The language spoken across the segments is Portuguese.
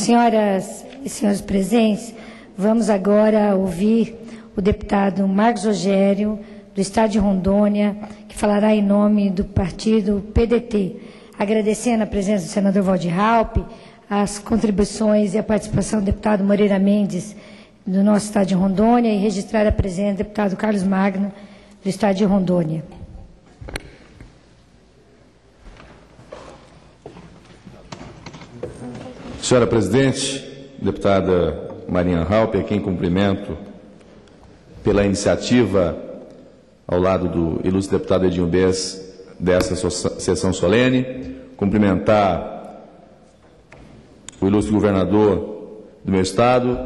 Senhoras e senhores presentes, vamos agora ouvir o deputado Marcos Rogério, do Estado de Rondônia, que falará em nome do partido PDT, agradecendo a presença do senador Waldir Raupp, as contribuições e a participação do deputado Moreira Mendes, do nosso Estado de Rondônia, e registrar a presença do deputado Carlos Magno, do Estado de Rondônia. Senhora Presidente, deputada Marinha Raupp, a quem cumprimento pela iniciativa, ao lado do ilustre deputado Edinho Bez, dessa sessão solene, cumprimentar o ilustre governador do meu Estado,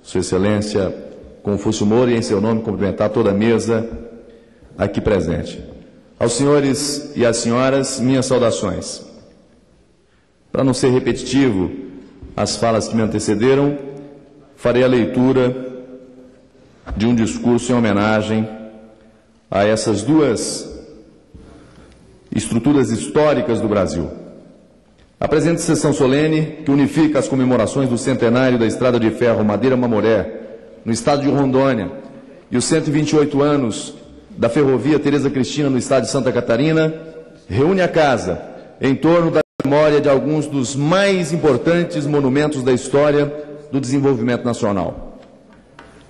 Sua Excelência Confúcio Moura, e em seu nome cumprimentar toda a mesa aqui presente. Aos senhores e às senhoras, minhas saudações. Para não ser repetitivo as falas que me antecederam, farei a leitura de um discurso em homenagem a essas duas estruturas históricas do Brasil. A presente sessão solene, que unifica as comemorações do centenário da Estrada de Ferro Madeira-Mamoré, no estado de Rondônia, e os 128 anos da Ferrovia Tereza Cristina, no estado de Santa Catarina, reúne a casa em torno da memória de alguns dos mais importantes monumentos da história do desenvolvimento nacional.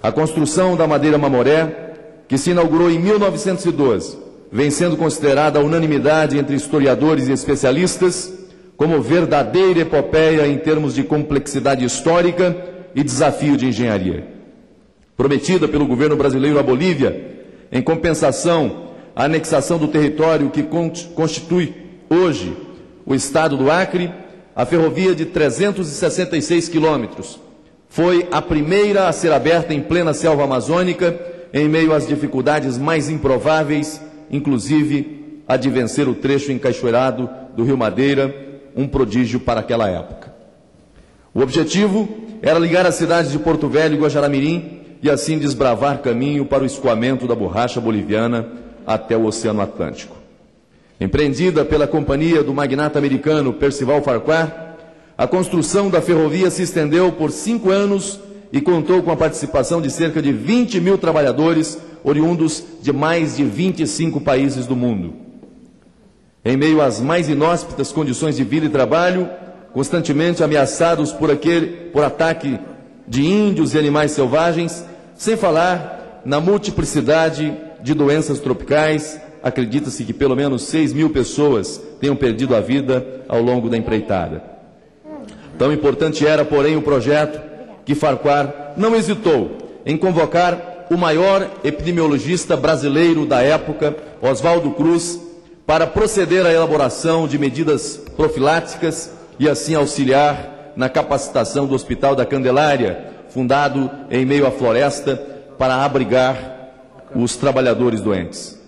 A construção da Madeira-Mamoré, que se inaugurou em 1912, vem sendo considerada a unanimidade entre historiadores e especialistas como verdadeira epopeia em termos de complexidade histórica e desafio de engenharia. Prometida pelo governo brasileiro à Bolívia, em compensação à anexação do território que constitui hoje o estado do Acre, a ferrovia de 366 quilômetros foi a primeira a ser aberta em plena selva amazônica, em meio às dificuldades mais improváveis, inclusive a de vencer o trecho encachoeirado do Rio Madeira, um prodígio para aquela época. O objetivo era ligar as cidades de Porto Velho e Guajará-Mirim e assim desbravar caminho para o escoamento da borracha boliviana até o Oceano Atlântico. Empreendida pela companhia do magnata americano Percival Farquhar, a construção da ferrovia se estendeu por 5 anos e contou com a participação de cerca de 20 mil trabalhadores oriundos de mais de 25 países do mundo. Em meio às mais inóspitas condições de vida e trabalho, constantemente ameaçados por ataque de índios e animais selvagens, sem falar na multiplicidade de doenças tropicais, acredita-se que pelo menos 6 mil pessoas tenham perdido a vida ao longo da empreitada. Tão importante era, porém, o projeto que Farquhar não hesitou em convocar o maior epidemiologista brasileiro da época, Oswaldo Cruz, para proceder à elaboração de medidas profiláticas e assim auxiliar na capacitação do Hospital da Candelária, fundado em meio à floresta para abrigar os trabalhadores doentes.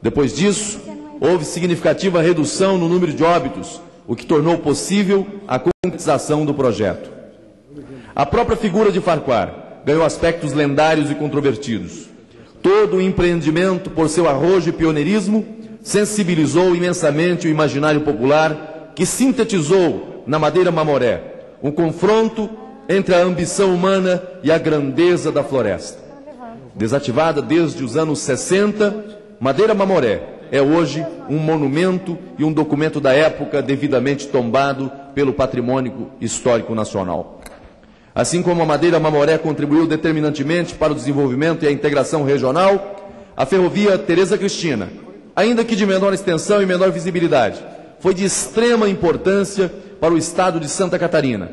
Depois disso, houve significativa redução no número de óbitos, o que tornou possível a concretização do projeto. A própria figura de Farquhar ganhou aspectos lendários e controvertidos. Todo o empreendimento, por seu arrojo e pioneirismo, sensibilizou imensamente o imaginário popular, que sintetizou na Madeira-Mamoré um confronto entre a ambição humana e a grandeza da floresta. Desativada desde os anos 60, Madeira-Mamoré é hoje um monumento e um documento da época devidamente tombado pelo patrimônio histórico nacional. Assim como a Madeira-Mamoré contribuiu determinantemente para o desenvolvimento e a integração regional, a ferrovia Tereza Cristina, ainda que de menor extensão e menor visibilidade, foi de extrema importância para o estado de Santa Catarina,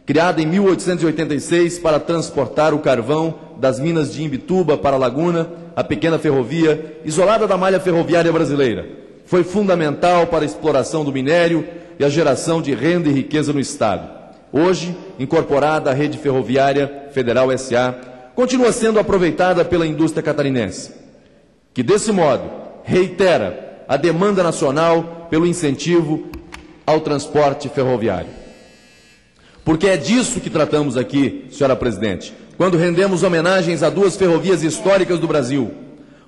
criada em 1886 para transportar o carvão das minas de Imbituba para a Laguna, a pequena ferrovia, isolada da malha ferroviária brasileira. Foi fundamental para a exploração do minério e a geração de renda e riqueza no estado. Hoje, incorporada à Rede Ferroviária Federal S.A., continua sendo aproveitada pela indústria catarinense, que desse modo reitera a demanda nacional pelo incentivo ao transporte ferroviário. Porque é disso que tratamos aqui, senhora Presidente, quando rendemos homenagens a duas ferrovias históricas do Brasil,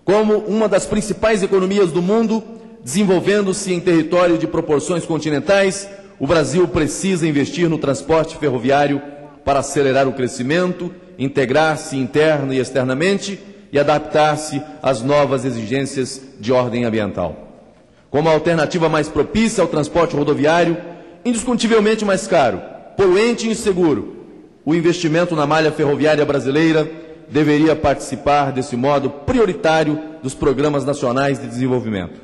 como uma das principais economias do mundo, desenvolvendo-se em território de proporções continentais, o Brasil precisa investir no transporte ferroviário para acelerar o crescimento, integrar-se interna e externamente e adaptar-se às novas exigências de ordem ambiental. Como a alternativa mais propícia ao transporte rodoviário, indiscutivelmente mais caro, poluente e inseguro, o investimento na malha ferroviária brasileira deveria participar, desse modo, prioritário dos programas nacionais de desenvolvimento.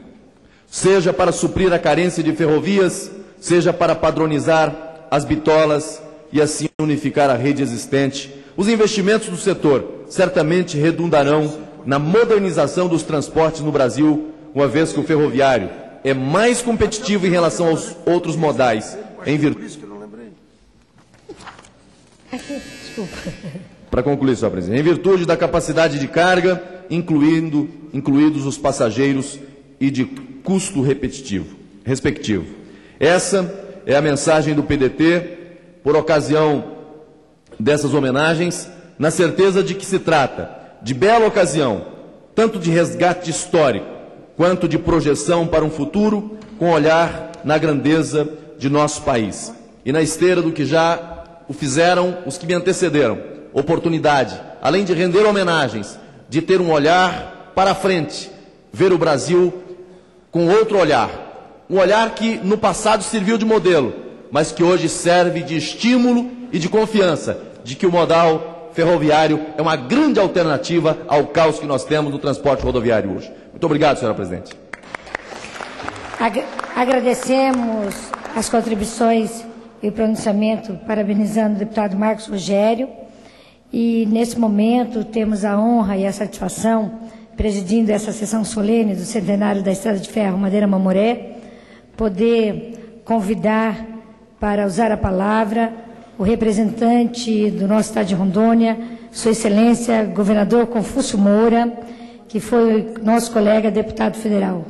Seja para suprir a carência de ferrovias, seja para padronizar as bitolas e assim unificar a rede existente, os investimentos do setor certamente redundarão na modernização dos transportes no Brasil, uma vez que o ferroviário é mais competitivo em relação aos outros modais, em virtude... Para concluir, senhor presidente, em virtude da capacidade de carga, incluídos os passageiros e de custo respectivo. Essa é a mensagem do PDT por ocasião dessas homenagens, na certeza de que se trata de bela ocasião, tanto de resgate histórico, quanto de projeção para um futuro com olhar na grandeza de nosso país. E na esteira do que já o fizeram os que me antecederam, oportunidade, além de render homenagens, de ter um olhar para frente, ver o Brasil com outro olhar, um olhar que no passado serviu de modelo, mas que hoje serve de estímulo e de confiança de que o modal ferroviário é uma grande alternativa ao caos que nós temos no transporte rodoviário hoje. Muito obrigado, senhora presidente. Agradecemos as contribuições e o pronunciamento, parabenizando o deputado Marcos Rogério. E, nesse momento, temos a honra e a satisfação, presidindo essa sessão solene do centenário da Estrada de Ferro Madeira-Mamoré, poder convidar para usar a palavra o representante do nosso estado de Rondônia, Sua Excelência, governador Confúcio Moura, que foi nosso colega deputado federal.